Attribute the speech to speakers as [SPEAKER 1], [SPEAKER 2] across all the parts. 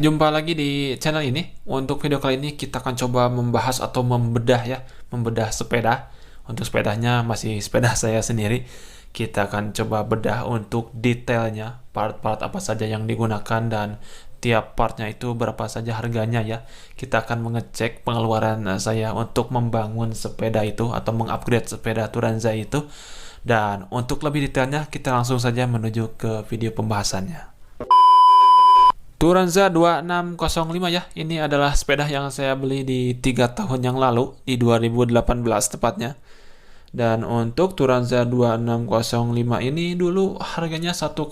[SPEAKER 1] Jumpa lagi di channel ini. Untuk video kali ini kita akan coba membahas atau membedah sepeda. Untuk sepedanya masih sepeda saya sendiri. Kita akan coba bedah untuk detailnya, part-part apa saja yang digunakan dan tiap partnya itu berapa saja harganya ya. Kita akan mengecek pengeluaran saya untuk membangun sepeda itu atau mengupgrade sepeda Turanza itu. Dan untuk lebih detailnya kita langsung saja menuju ke video pembahasannya. Turanza 2605 ya. Ini adalah sepeda yang saya beli di 3 tahun yang lalu, di 2018 tepatnya. Dan untuk Turanza 2605 ini dulu harganya 1,7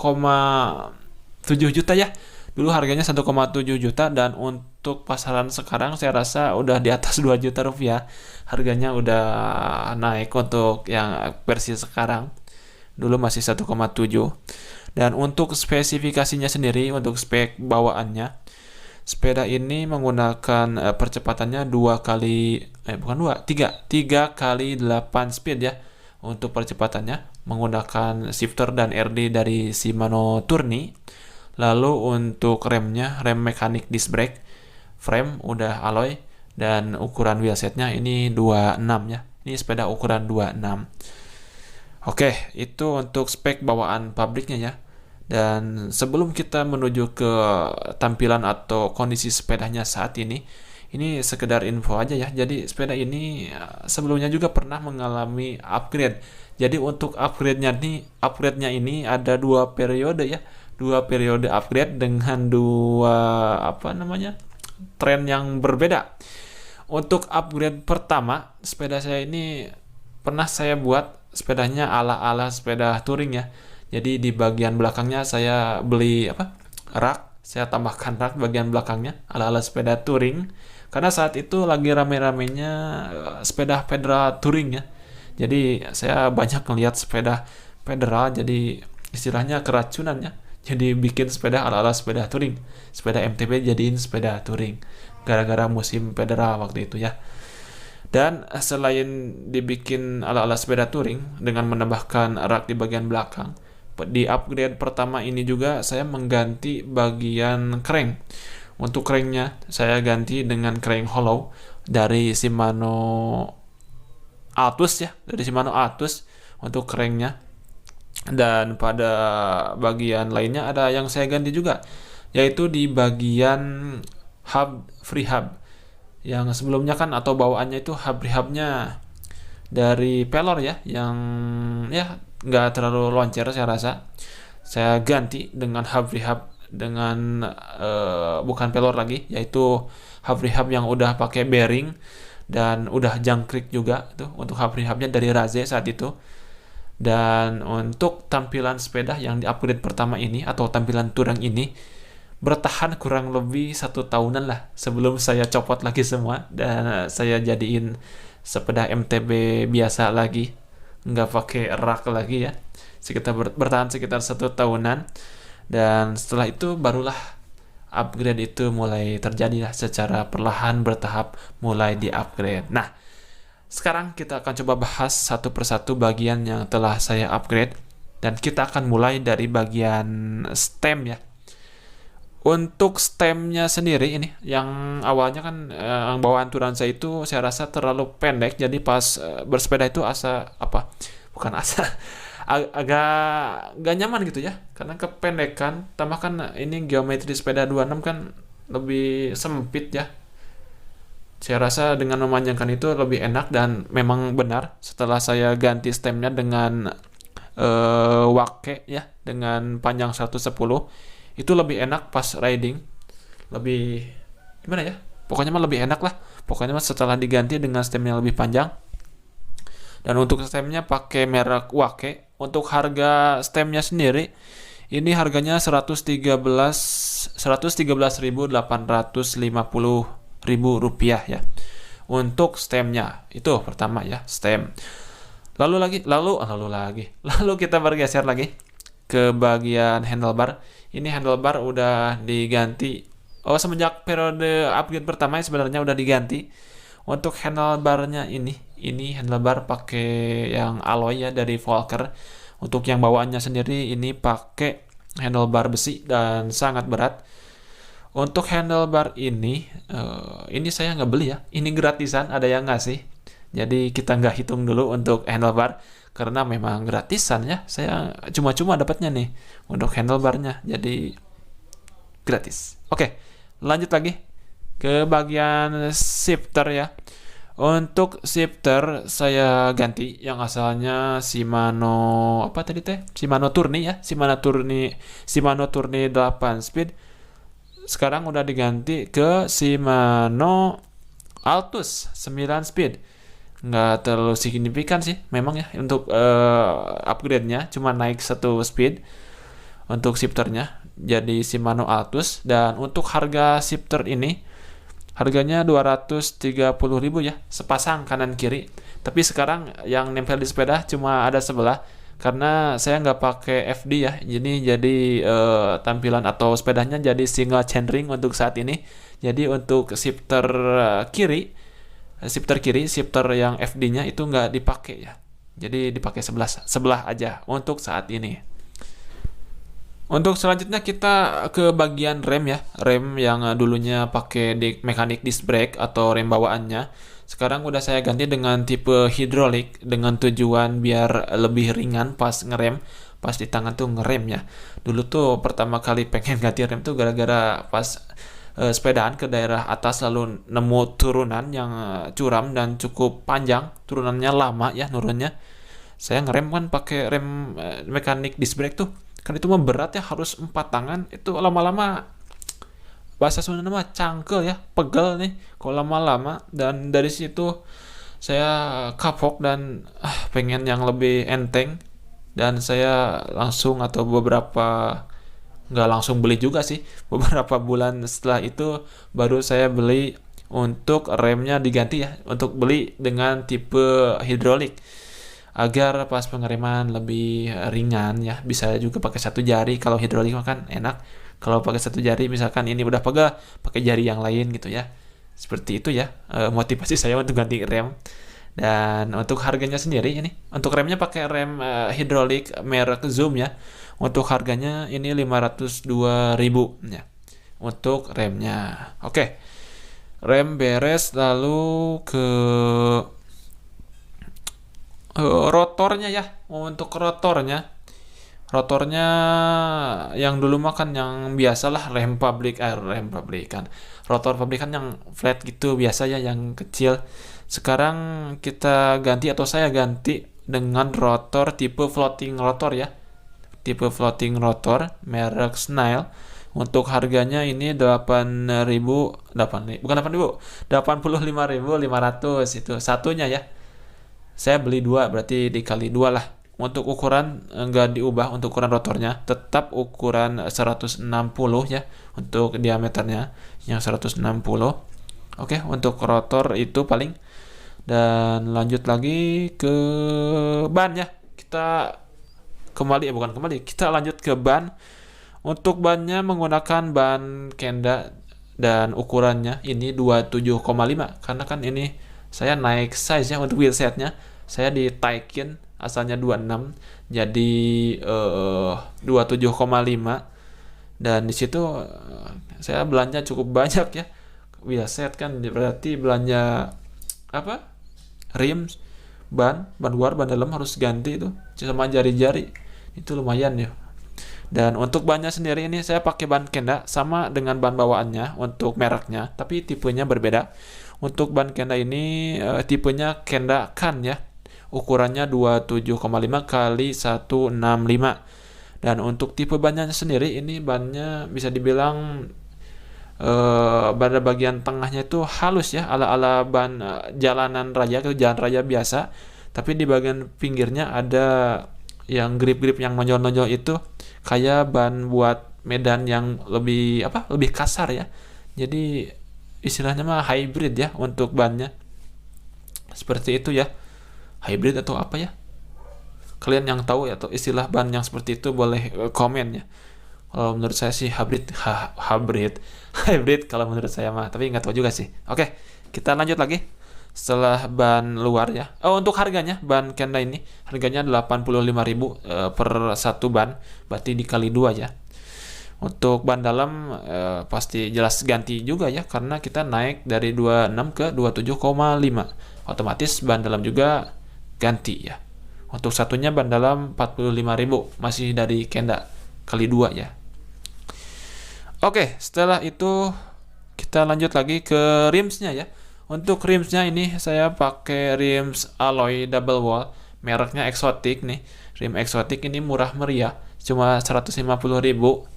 [SPEAKER 1] juta ya. Dulu harganya 1,7 juta dan untuk pasaran sekarang saya rasa udah di atas 2 juta rupiah. Harganya udah naik untuk yang versi sekarang. Dulu masih 1,7. Dan untuk spesifikasinya sendiri, untuk spek bawaannya, sepeda ini menggunakan percepatannya 2 kali bukan 2, 3 kali 8 speed ya. Untuk percepatannya menggunakan shifter dan RD dari Shimano Tourney. Lalu untuk remnya, rem mekanik disc brake, frame udah alloy dan ukuran wheelsetnya ini 26 ya. Ini sepeda ukuran 26. Oke, itu untuk spek bawaan pabriknya ya. Dan sebelum kita menuju ke tampilan atau kondisi sepedanya saat ini sekedar info aja ya. Jadi sepeda ini sebelumnya juga pernah mengalami upgrade. Jadi untuk upgrade-nya ini ada 2 periode ya. 2 periode upgrade dengan dua tren yang berbeda. Untuk upgrade pertama, sepeda saya ini pernah saya buat sepedanya ala-ala sepeda touring ya. Jadi di bagian belakangnya saya beli rak, saya tambahkan rak bagian belakangnya ala-ala sepeda touring. Karena saat itu lagi rame-ramenya sepeda federal touring ya. Jadi saya banyak ngelihat sepeda federal, jadi istilahnya keracunan ya. Jadi bikin sepeda ala-ala sepeda touring, sepeda MTB jadiin sepeda touring. Gara-gara musim federal waktu itu ya. Dan selain dibikin ala-ala sepeda touring dengan menambahkan rak di bagian belakang, di upgrade pertama ini juga saya mengganti bagian crank. Untuk cranknya saya ganti dengan crank hollow dari Shimano Altus ya, dari Shimano Altus untuk cranknya. Dan pada bagian lainnya ada yang saya ganti juga, yaitu di bagian free hub. Yang sebelumnya kan atau bawaannya itu hub-hubnya dari pelor ya, yang ya nggak terlalu loncer saya rasa. Saya ganti dengan hub rehab dengan bukan pelor lagi, yaitu hub rehab yang udah pakai bearing dan udah jangkrik juga tuh untuk hub rehabnya dari Raze saat itu. Dan untuk tampilan sepeda yang di upgrade pertama ini atau tampilan touring ini bertahan kurang lebih 1 tahunan lah sebelum saya copot lagi semua dan saya jadiin sepeda MTB biasa lagi, nggak pakai rak lagi ya. Sekitar bertahan sekitar 1 tahunan dan setelah itu barulah upgrade itu mulai terjadi lah, secara perlahan bertahap mulai di upgrade. Nah, sekarang kita akan coba bahas satu persatu bagian yang telah saya upgrade dan kita akan mulai dari bagian stem ya. Untuk stemnya sendiri ini yang awalnya kan yang bawaan Turanza itu saya rasa terlalu pendek, jadi pas bersepeda itu bukan asa agak gak nyaman gitu ya karena kependekan, tambahkan ini geometri sepeda 26 kan lebih sempit ya. Saya rasa dengan memanjangkan itu lebih enak dan memang benar setelah saya ganti stemnya dengan wake ya dengan panjang 110 itu lebih enak pas riding, lebih gimana ya, pokoknya mah lebih enak lah pokoknya mah setelah diganti dengan stem yang lebih panjang. Dan untuk stemnya pakai merek wake. Untuk harga stemnya sendiri ini harganya 113.850 rupiah ya untuk stemnya. Itu pertama ya, stem. Lalu kita bergeser lagi ke bagian handlebar. Ini handlebar udah diganti. Oh, semenjak periode upgrade pertama sebenarnya udah diganti. Untuk handlebarnya ini handlebar pakai yang alloy ya dari Volker. Untuk yang bawaannya sendiri ini pakai handlebar besi dan sangat berat. Untuk handlebar ini saya nggak beli ya. Ini gratisan, ada yang ngasih. Jadi kita nggak hitung dulu untuk handlebar karena memang gratisan ya. Saya cuma-cuma dapatnya nih untuk handlebarnya. Jadi gratis. Oke, lanjut lagi ke bagian shifter ya. Untuk shifter saya ganti yang asalnya Shimano apa tadi teh? Shimano Tourney ya, Shimano Tourney 8 speed. Sekarang udah diganti ke Shimano Altus 9 speed. Nggak terlalu signifikan sih memang ya untuk upgrade-nya, cuma naik satu speed untuk shifternya jadi Shimano Altus. Dan untuk harga shifter ini harganya 230.000 ya, sepasang kanan kiri. Tapi sekarang yang nempel di sepeda cuma ada sebelah karena saya nggak pakai FD ya. Jadi tampilan atau sepedanya jadi single chainring untuk saat ini. Jadi untuk shifter yang FD-nya itu nggak dipakai ya. Jadi dipakai sebelah aja untuk saat ini. Untuk selanjutnya kita ke bagian rem ya. Rem yang dulunya pakai mekanik disc brake atau rem bawaannya. Sekarang udah saya ganti dengan tipe hidrolik dengan tujuan biar lebih ringan pas ngerem. Pas di tangan tuh ngerem ya. Dulu tuh pertama kali pengen ganti rem tuh gara-gara pas sepedaan ke daerah atas lalu nemu turunan yang curam dan cukup panjang. Turunannya lama ya nurunnya. Saya ngerem kan pakai rem mekanik disc brake tuh. Kan itu mah berat ya, harus 4 tangan. Itu lama-lama bahasa Sunda mah cangkel ya, pegel nih kalau lama-lama. Dan dari situ saya kapok dan pengen yang lebih enteng. Dan saya langsung atau nggak langsung beli juga sih, beberapa bulan setelah itu baru saya beli untuk remnya diganti ya, untuk beli dengan tipe hidrolik agar pas pengereman lebih ringan ya. Bisa juga pakai satu jari, kalau hidrolik kan enak kalau pakai satu jari, misalkan ini udah pegel pakai jari yang lain gitu ya. Seperti itu ya motivasi saya untuk ganti rem. Dan untuk harganya sendiri ini, untuk remnya pakai rem hidrolik merek Zoom ya. Untuk harganya ini 502.000 ya untuk remnya. Oke, rem beres, lalu ke rotornya ya. Untuk rotornya yang dulu makan yang biasalah rem pabrikan, rotor pabrikan yang flat gitu biasa ya, yang kecil. Sekarang kita ganti atau saya ganti dengan rotor tipe floating rotor ya, tipe floating rotor merek Snail. Untuk harganya ini 85.500 itu satunya ya. Saya beli dua, berarti dikali dua lah. Untuk ukuran enggak diubah, untuk ukuran rotornya tetap ukuran 160 ya untuk diameternya yang 160. Oke, untuk rotor itu paling. Dan lanjut lagi ke ban ya. Kita lanjut ke ban. Untuk bannya menggunakan ban Kenda dan ukurannya ini 27,5 karena kan ini saya naik size ya untuk wheelsetnya. Saya di Taikin asalnya 26 jadi 27,5. Dan di situ saya belanja cukup banyak ya. Wheelset kan berarti belanja apa? Rim, ban luar, ban dalam harus ganti itu sama jari-jari. Itu lumayan ya. Dan untuk bannya sendiri ini saya pakai ban Kenda sama dengan ban bawaannya untuk mereknya, tapi tipenya berbeda. Untuk ban Kenda ini tipenya Kenda Kan ya. Ukurannya 27,5 kali 165. Dan untuk tipe bannya sendiri ini bannya bisa dibilang pada bagian tengahnya itu halus ya, ala-ala ban jalanan raya atau jalan raya biasa. Tapi di bagian pinggirnya ada yang grip-grip yang nonjol-nonjol itu kayak ban buat medan yang lebih kasar ya. Jadi istilahnya mah hybrid ya untuk bannya. Seperti itu ya. Hybrid atau apa ya? Kalian yang tahu ya atau istilah ban yang seperti itu boleh komen ya. Kalau menurut saya sih hybrid hybrid kalau menurut saya mah, tapi nggak tahu juga sih. Oke, kita lanjut lagi. Setelah ban luar ya. Untuk harganya ban Kenda ini harganya 85.000 per satu ban, berarti dikali 2 ya. Untuk ban dalam pasti jelas ganti juga ya, karena kita naik dari 26 ke 27,5. Otomatis ban dalam juga ganti ya. Untuk satunya ban dalam 45.000, masih dari Kenda kali 2 ya. Oke, setelah itu kita lanjut lagi ke rimsnya ya. Untuk rimsnya ini saya pakai rims alloy double wall, mereknya Exotic nih. Rim Exotic ini murah meriah, cuma 150.000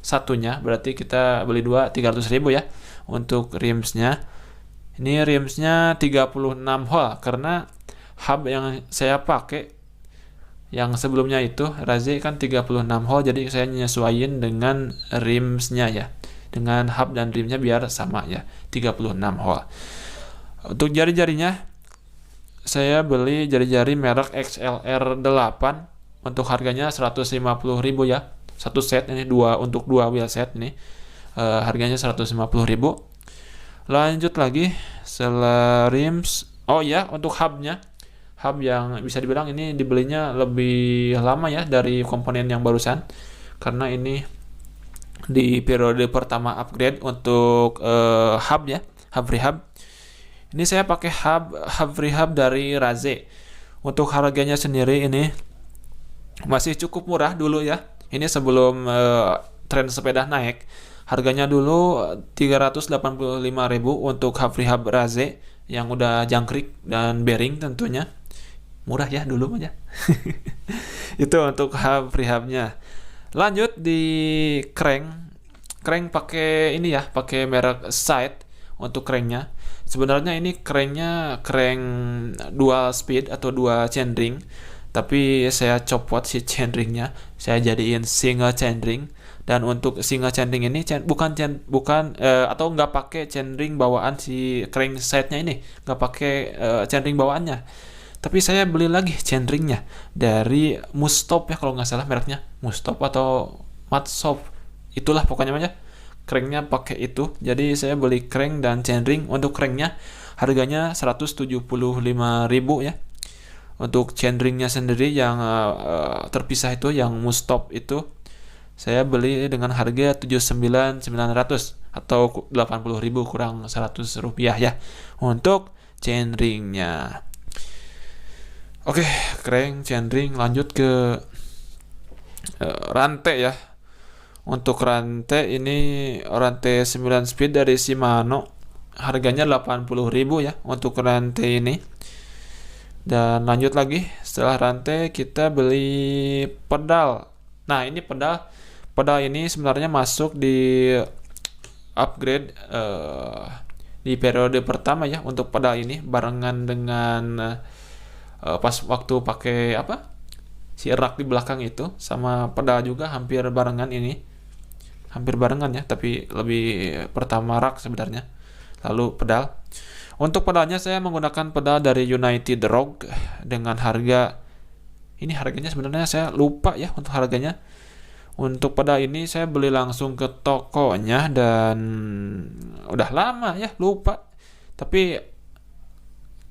[SPEAKER 1] satunya, berarti kita beli 2 300.000 ya. Untuk rimsnya, ini rimsnya 36 hole, karena hub yang saya pakai yang sebelumnya itu Raze kan 36 hole, jadi saya nyesuaiin dengan rimsnya ya, dengan hub dan rimnya biar sama ya, 36 hole. Untuk jari-jarinya saya beli jari-jari merek XLR 8, untuk harganya 150.000 ya. Satu set ini untuk dua wheel set ini harganya 150.000. Lanjut lagi setelah rims. Oh ya, untuk hubnya, hub yang bisa dibilang ini dibelinya lebih lama ya dari komponen yang barusan, karena ini di periode pertama upgrade untuk hub ya, hub rehab. Ini saya pakai hub rehab dari Raze. Untuk harganya sendiri ini masih cukup murah dulu ya. Ini sebelum tren sepeda naik. Harganya dulu 385.000 untuk hub rehab Raze yang udah jangkrik dan bearing tentunya. Murah ya dulu aja. Itu untuk hub rehabnya. Lanjut di crank. Crank pakai ini ya, pakai merek Side untuk cranknya. Sebenarnya ini crank dual speed atau dua chainring, tapi saya copot si chainringnya, saya jadiin single chainring. Dan untuk single chainring ini bukan atau nggak pakai chainring bawaan si crank side-nya ini, nggak pakai chainring bawaannya. Tapi saya beli lagi chainringnya dari Mustop ya, kalau nggak salah mereknya Mustop atau Matshop, itulah pokoknya namanya. Cranknya pakai itu, jadi saya beli crank dan chainring. Untuk cranknya harganya 175.000 ya. Untuk chainringnya sendiri yang terpisah itu, yang Mustop itu, saya beli dengan harga 79.900 atau 80.000 kurang 100 rupiah ya untuk chainringnya. Oke, crank, chainring. Lanjut ke rantai ya. Untuk rantai ini rantai 9 speed dari Shimano, harganya 80.000 ya untuk rantai ini. Dan lanjut lagi, setelah rantai kita beli pedal. Nah, ini pedal ini sebenarnya masuk di upgrade di periode pertama ya. Untuk pedal ini barengan dengan pas waktu pakai si rak di belakang itu, sama pedal juga hampir barengan ya, tapi lebih pertama rak sebenarnya, lalu pedal. Untuk pedalnya saya menggunakan pedal dari United Rogue dengan harganya sebenarnya saya lupa ya untuk harganya. Untuk pedal ini saya beli langsung ke tokonya dan udah lama ya lupa, tapi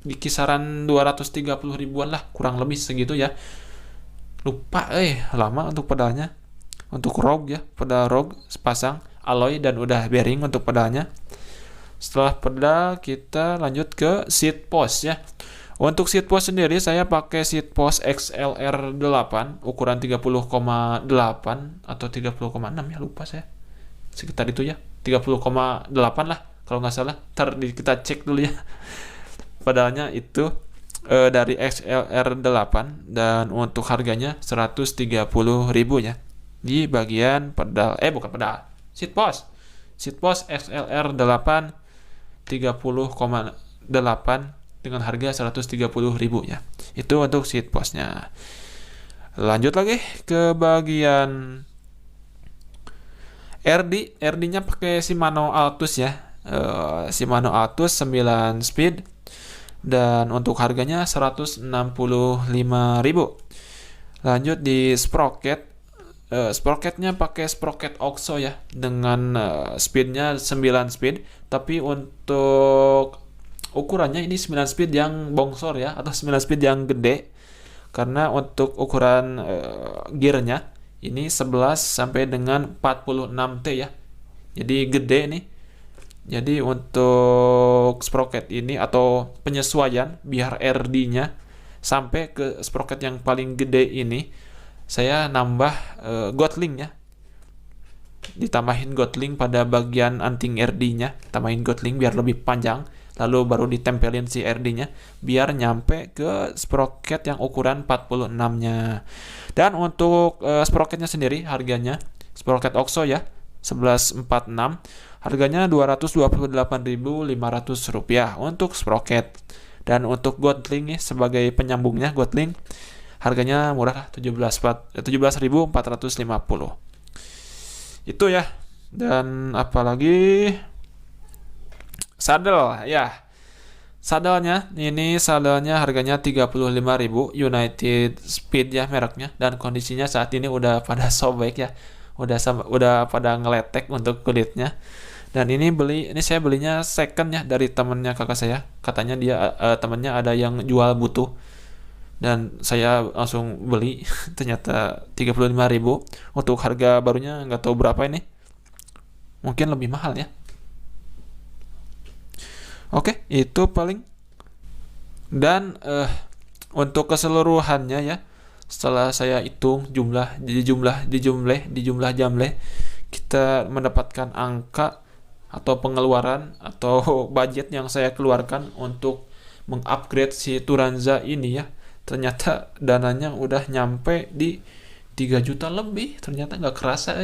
[SPEAKER 1] di kisaran 230 ribuan lah, kurang lebih segitu ya, lupa lama untuk pedalnya. Untuk Rogue ya, pedal Rogue sepasang alloy dan udah bearing untuk pedalnya. Setelah pedal kita lanjut ke seat post ya. Untuk seat post sendiri saya pakai seat post XLR 8 ukuran 30,8 atau 30,6 ya, lupa saya, sekitar itu ya, 30,8 lah kalau nggak salah. Ntar kita cek dulu ya. Pedalnya itu dari XLR 8 dan untuk harganya 130.000 ya. Di bagian pedal bukan pedal, seat post XLR 8 30,8 dengan harga 130.000 ya. Itu untuk seat postnya. Lanjut lagi ke bagian RD-nya pakai Shimano Altus ya. Shimano Altus 9 speed dan untuk harganya 165.000. Lanjut di sprocket. Sprocketnya pakai sprocket Oxo ya, dengan speednya 9 speed, tapi untuk ukurannya ini 9 speed yang bongsor ya, atau 9 speed yang gede, karena untuk ukuran gearnya ini 11 sampai dengan 46T ya. Jadi gede nih. Jadi untuk sprocket ini atau penyesuaian biar RD-nya sampai ke sprocket yang paling gede ini, saya nambah Goldlink ya. Ditambahin Goldlink pada bagian anting RD-nya, tambahin Goldlink biar lebih panjang, lalu baru ditempelin si RD-nya biar nyampe ke sprocket yang ukuran 46-nya. Dan untuk sprocketnya sendiri harganya, sprocket OXO ya, 1146, harganya Rp228.500 untuk sprocket. Dan untuk Goldlink nih sebagai penyambungnya Goldlink, harganya murah lah, 17.450. Itu ya. Dan apalagi sadel ya. Sadelnya harganya 35.000, United Speed ya mereknya, dan kondisinya saat ini udah pada sobek ya. Udah pada ngeletek untuk kulitnya. Dan ini saya belinya second ya dari temennya kakak saya. Katanya dia temennya ada yang jual butuh. Dan saya langsung beli. Ternyata 35.000. Untuk harga barunya nggak tahu berapa ini. Mungkin lebih mahal ya. Oke, itu paling. Dan untuk keseluruhannya ya, setelah saya hitung dijumlah jamleh, kita mendapatkan angka atau pengeluaran atau budget yang saya keluarkan untuk mengupgrade si Turanza ini ya. Ternyata dananya udah nyampe di 3 juta lebih. Ternyata nggak kerasa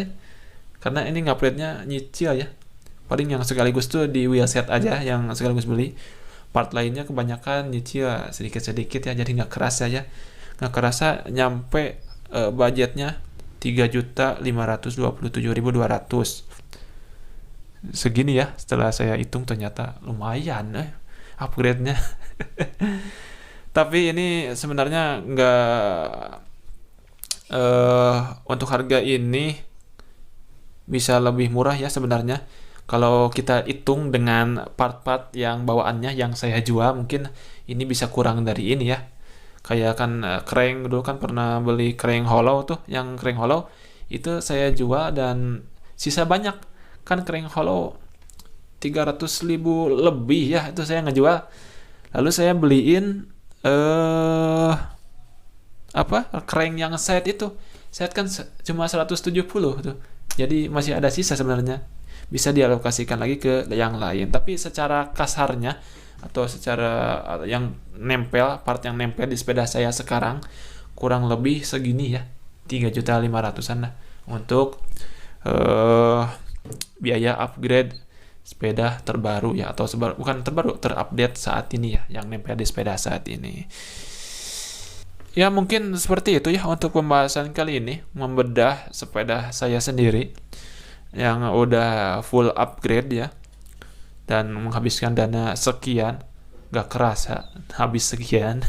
[SPEAKER 1] karena ini ngupgrade-nya nyicil ya. Paling yang sekaligus tuh di wheelset aja yang sekaligus beli. Part lainnya kebanyakan nyicil sedikit-sedikit ya, jadi nggak kerasa ya. Nggak kerasa nyampe budgetnya 3.527.200. Segini ya, setelah saya hitung ternyata lumayan upgrade-nya. Tapi ini sebenarnya nggak untuk harga ini bisa lebih murah ya sebenarnya. Kalau kita hitung dengan part-part yang bawaannya yang saya jual, mungkin ini bisa kurang dari ini ya. Kayak kan crank dulu kan pernah beli crank hollow tuh, yang crank hollow itu saya jual dan sisa banyak. Kan crank hollow 300.000 lebih ya, itu saya ngejual. Lalu saya beliin crank yang set itu. Set kan cuma 170 tuh. Jadi masih ada sisa sebenarnya. Bisa dialokasikan lagi ke yang lain. Tapi secara kasarnya atau secara yang nempel, part yang nempel di sepeda saya sekarang kurang lebih segini ya. 3.500.000-an lah untuk biaya upgrade sepeda terbaru ya, atau bukan terbaru, terupdate saat ini ya, yang nempel di sepeda saat ini. Ya mungkin seperti itu ya untuk pembahasan kali ini, membedah sepeda saya sendiri yang udah full upgrade ya, dan menghabiskan dana sekian, gak kerasa habis sekian.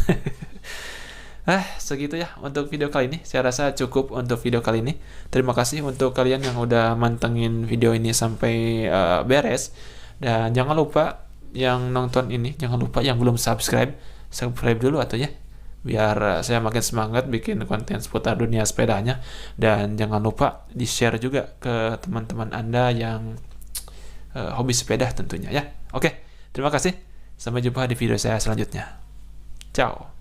[SPEAKER 1] Segitu ya untuk video kali ini. Saya rasa cukup untuk video kali ini. Terima kasih untuk kalian yang udah mantengin video ini sampai beres. Dan jangan lupa yang nonton ini, jangan lupa yang belum subscribe dulu atau ya, biar saya makin semangat bikin konten seputar dunia sepedanya. Dan jangan lupa di share juga ke teman-teman Anda yang hobi sepeda tentunya ya. Oke, terima kasih. Sampai jumpa di video saya selanjutnya. Ciao.